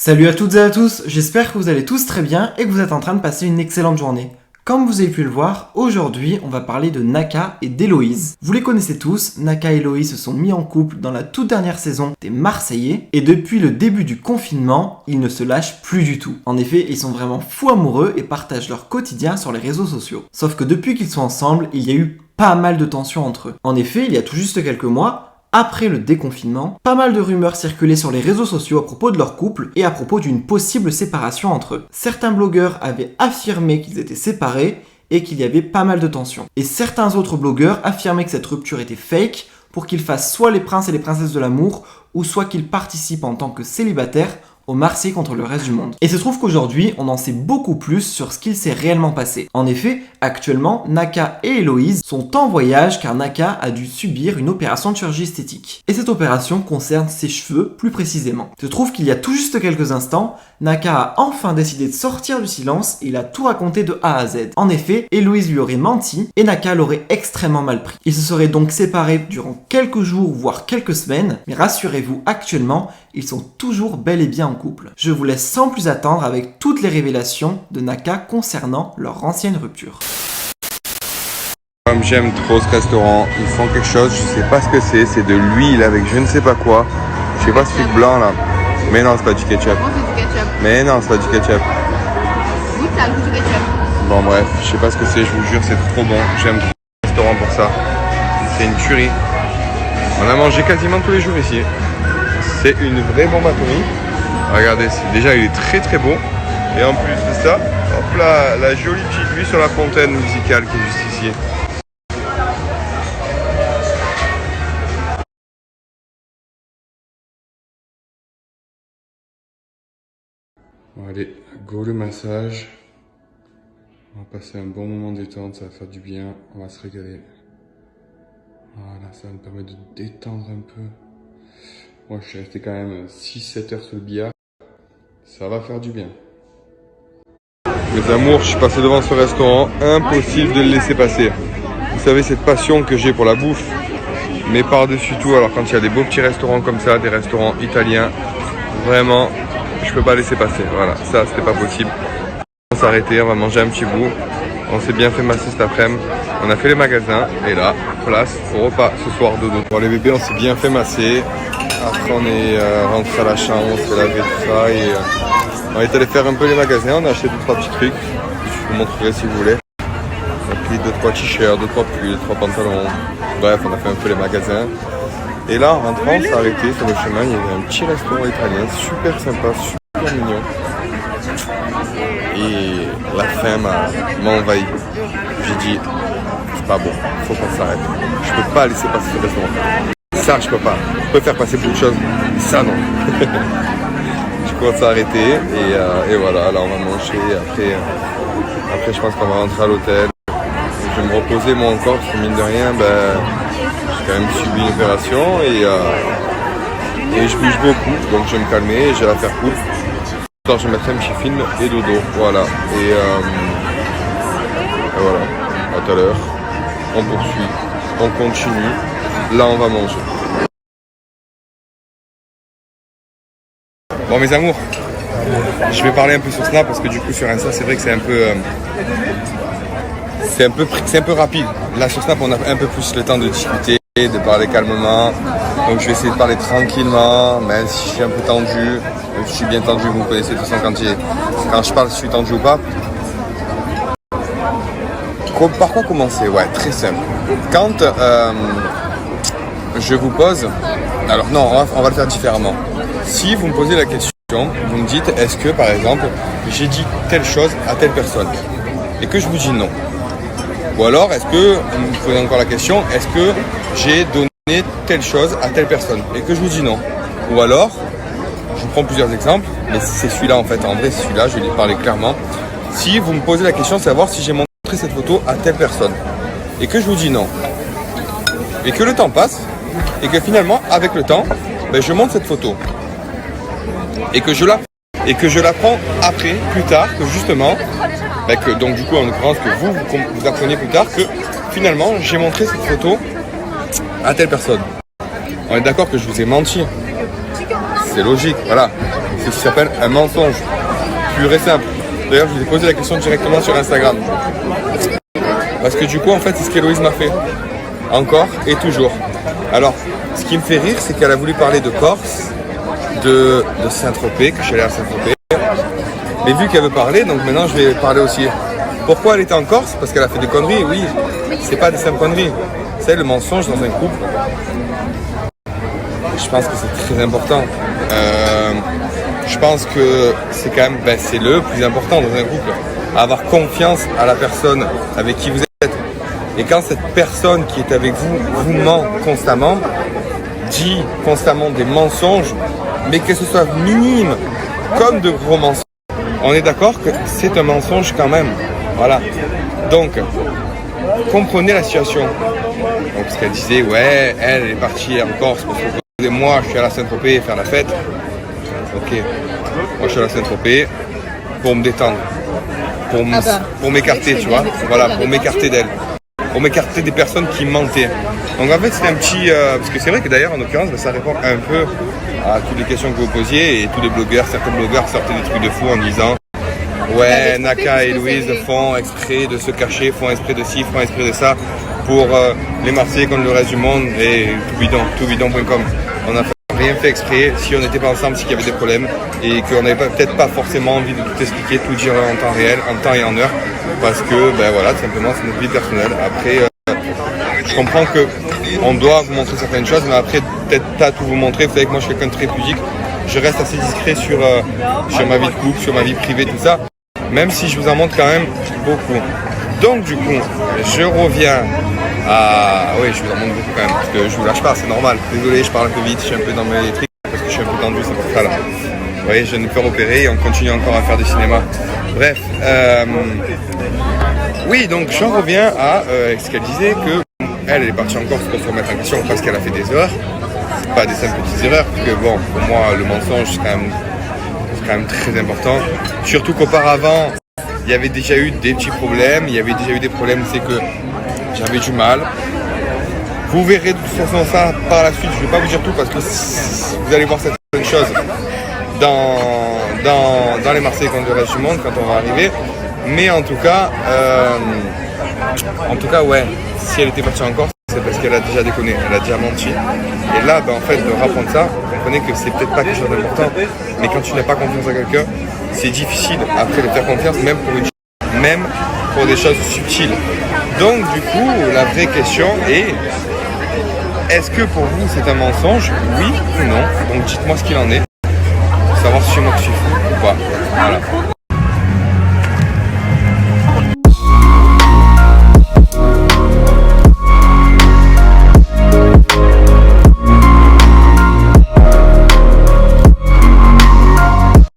Salut à toutes et à tous, j'espère que vous allez tous très bien et que vous êtes en train de passer une excellente journée. Comme vous avez pu le voir, aujourd'hui on va parler de Naka et d'Héloïse. Vous les connaissez tous, Naka et Héloïse se sont mis en couple dans la toute dernière saison des Marseillais et depuis le début du confinement, ils ne se lâchent plus du tout. En effet, ils sont vraiment fous amoureux et partagent leur quotidien sur les réseaux sociaux. Sauf que depuis qu'ils sont ensemble, il y a eu pas mal de tensions entre eux. En effet, il y a tout juste quelques mois, après le déconfinement, pas mal de rumeurs circulaient sur les réseaux sociaux à propos de leur couple et à propos d'une possible séparation entre eux. Certains blogueurs avaient affirmé qu'ils étaient séparés et qu'il y avait pas mal de tensions. Et certains autres blogueurs affirmaient que cette rupture était fake pour qu'ils fassent soit les princes et les princesses de l'amour ou soit qu'ils participent en tant que célibataires au Marseille contre le reste du monde. Et se trouve qu'aujourd'hui, on en sait beaucoup plus sur ce qu'il s'est réellement passé. En effet, actuellement, Naka et Héloïse sont en voyage car Naka a dû subir une opération de chirurgie esthétique. Et cette opération concerne ses cheveux plus précisément. Se trouve qu'il y a tout juste quelques instants, Naka a enfin décidé de sortir du silence et il a tout raconté de A à Z. En effet, Héloïse lui aurait menti et Naka l'aurait extrêmement mal pris. Ils se seraient donc séparés durant quelques jours voire quelques semaines, mais rassurez-vous, actuellement, ils sont toujours bel et bien en couple. Je vous laisse sans plus attendre avec toutes les révélations de Naka concernant leur ancienne rupture. Comme j'aime trop ce restaurant, ils font quelque chose, je sais pas ce que c'est de l'huile avec je ne sais pas quoi. Je sais pas ce truc blanc là. Mais non, c'est pas du ketchup. Bon, c'est du ketchup. Mais non, c'est pas du ketchup. Goûte, ça a le goût du ketchup. Bon bref, je sais pas ce que c'est, je vous jure, c'est trop bon. J'aime trop le restaurant pour ça. C'est une tuerie. On a mangé quasiment tous les jours ici. C'est une vraie bombe atomique. Regardez, déjà il est très très beau. Et en plus de ça, hop là, la jolie petite vue sur la fontaine musicale qui est juste ici. Bon allez, go le massage. On va passer un bon moment détente, ça va faire du bien, on va se régaler. Voilà, ça va me permettre de détendre un peu. Moi je suis resté quand même 6-7 heures sur le billard. Ça va faire du bien. Mes amours, je suis passé devant ce restaurant, impossible de le laisser passer. Vous savez cette passion que j'ai pour la bouffe. Mais par-dessus tout, alors quand il y a des beaux petits restaurants comme ça, des restaurants italiens, vraiment, je peux pas laisser passer. Voilà, ça c'était pas possible. On va s'arrêter, on va manger un petit bout. On s'est bien fait masser cet après-midi. On a fait les magasins et là, place au repas ce soir dodo. Bon les bébés, on s'est bien fait masser. Après on est rentré à la chambre, on s'est lavé tout ça et on est allé faire un peu les magasins. On a acheté 2-3 petits trucs. Je vous montrerai si vous voulez. On a pris 2-3 t-shirts, 2-3 pulls, 3 pantalons. Bref, on a fait un peu les magasins. Et là, en rentrant, on s'est arrêté sur le chemin. Il y avait un petit restaurant italien, super sympa, super mignon. Et la faim m'a envahi. J'ai dit, c'est pas bon, faut qu'on s'arrête. Je peux pas laisser passer ce restaurant. Ça, je peux pas. Je peux faire passer beaucoup de choses. Ça, non. Je commence à arrêter et voilà, là on va manger. Après je pense qu'on va rentrer à l'hôtel. Je vais me reposer moi encore parce que mine de rien, j'ai quand même subi une opération et je bouge beaucoup. Donc je vais me calmer et je vais la faire cool. Alors je mettrai un petit film et dodo. Voilà. Et voilà. À tout à l'heure. On poursuit. On continue. Là on va manger. Bon mes amours, je vais parler un peu sur Snap parce que du coup sur Insta c'est vrai que c'est un peu rapide. Là sur Snap on a un peu plus le temps de discuter, de parler calmement. Donc je vais essayer de parler tranquillement, même si je suis un peu tendu. Je suis bien tendu, vous me connaissez de toute façon quand je parle si je suis tendu ou pas. Par quoi commencer? Ouais, très simple. Quand je vous pose... Alors non, on va le faire différemment. Si vous me posez la question, vous me dites, est-ce que par exemple, j'ai dit telle chose à telle personne et que je vous dis non. Ou alors, est-ce que, vous me posez encore la question, est-ce que j'ai donné telle chose à telle personne et que je vous dis non. Ou alors, je vous prends plusieurs exemples, mais c'est celui-là en fait, en vrai c'est celui-là, je vais lui parler clairement. Si vous me posez la question de savoir si j'ai montré cette photo à telle personne et que je vous dis non. Et que le temps passe et que finalement, avec le temps, je montre cette photo. Et que je la prends après, plus tard, que justement, donc du coup en l'occurrence que vous apprenez plus tard que finalement j'ai montré cette photo à telle personne. On est d'accord que je vous ai menti. C'est logique, voilà. C'est ce qui s'appelle un mensonge. Pur et simple. D'ailleurs, je vous ai posé la question directement sur Instagram. Parce que du coup, en fait, c'est ce qu'Héloïse m'a fait. Encore et toujours. Alors, ce qui me fait rire, c'est qu'elle a voulu parler de Corse, de Saint-Tropez, que je suis allé à Saint-Tropez. Mais vu qu'elle veut parler, donc maintenant je vais parler aussi. Pourquoi elle était en Corse? Parce qu'elle a fait des conneries, oui. C'est pas des simples conneries. C'est le mensonge dans un couple. Je pense que c'est très important. Je pense que c'est quand même, c'est le plus important dans un couple. Avoir confiance à la personne avec qui vous êtes. Et quand cette personne qui est avec vous vous ment constamment, dit constamment des mensonges, mais que ce soit minime, comme de gros mensonges, on est d'accord que c'est un mensonge quand même. Voilà. Donc, comprenez la situation. Donc, ce qu'elle disait, ouais, elle est partie en Corse parce que moi, je suis à la Saint-Tropez faire la fête. Ok. Moi, je suis à la Saint-Tropez pour me détendre. Pour m'écarter, tu vois. Voilà, pour m'écarter d'elle. Pour m'écarter des personnes qui mentaient. Donc en fait c'est un petit... parce que c'est vrai que d'ailleurs en l'occurrence ça répond un peu à toutes les questions que vous posiez et tous les blogueurs, certains blogueurs sortaient des trucs de fou en disant ouais, Naka et Héloïse font exprès de se cacher, font exprès de ci, font exprès de ça pour les Marseillais contre le reste du monde et toutbidon.com. On n'a rien fait exprès, si on n'était pas ensemble, c'est qu'il y avait des problèmes et qu'on n'avait peut-être pas forcément envie de tout expliquer, tout dire en temps réel, en temps et en heure parce que voilà, tout simplement c'est notre vie personnelle. Après je comprends que on doit vous montrer certaines choses, mais après peut-être pas tout vous montrer. Vous savez que moi je suis quelqu'un de très pudique, je reste assez discret sur ma vie de couple, sur ma vie privée, tout ça, même si je vous en montre quand même beaucoup. Donc du coup, je reviens à... Oui, je vous en montre beaucoup quand même, parce que je vous lâche pas, c'est normal. Désolé, je parle un peu vite, je suis un peu dans mes trucs, parce que je suis un peu tendu, c'est pour ça là. Vous voyez, je viens de me faire opérer et on continue encore à faire du cinéma. Bref, oui, donc j'en reviens à ce qu'elle disait, que elle est partie en Corse pour se remettre en question parce qu'elle a fait des erreurs. Pas des simples petites erreurs, parce que bon, pour moi, le mensonge, c'est quand même très important. Surtout qu'auparavant, il y avait déjà eu des petits problèmes, il y avait déjà eu des problèmes, c'est que j'avais du mal. Vous verrez de toute façon ça par la suite, je ne vais pas vous dire tout parce que vous allez voir certaines choses dans les Marseillais contre le reste du monde quand on va arriver. Mais en tout cas, ouais, si elle était partie en Corse, c'est parce qu'elle a déjà déconné, elle a déjà menti. Et là, en fait, de rapprendre ça, vous comprenez que c'est peut-être pas quelque chose d'important, mais quand tu n'as pas confiance à quelqu'un, c'est difficile après de faire confiance, même pour des choses subtiles. Donc, du coup, la vraie question est, est-ce que pour vous c'est un mensonge, oui ou non? Donc, dites-moi ce qu'il en est, pour savoir si c'est moi qui suis fou ou pas. Voilà.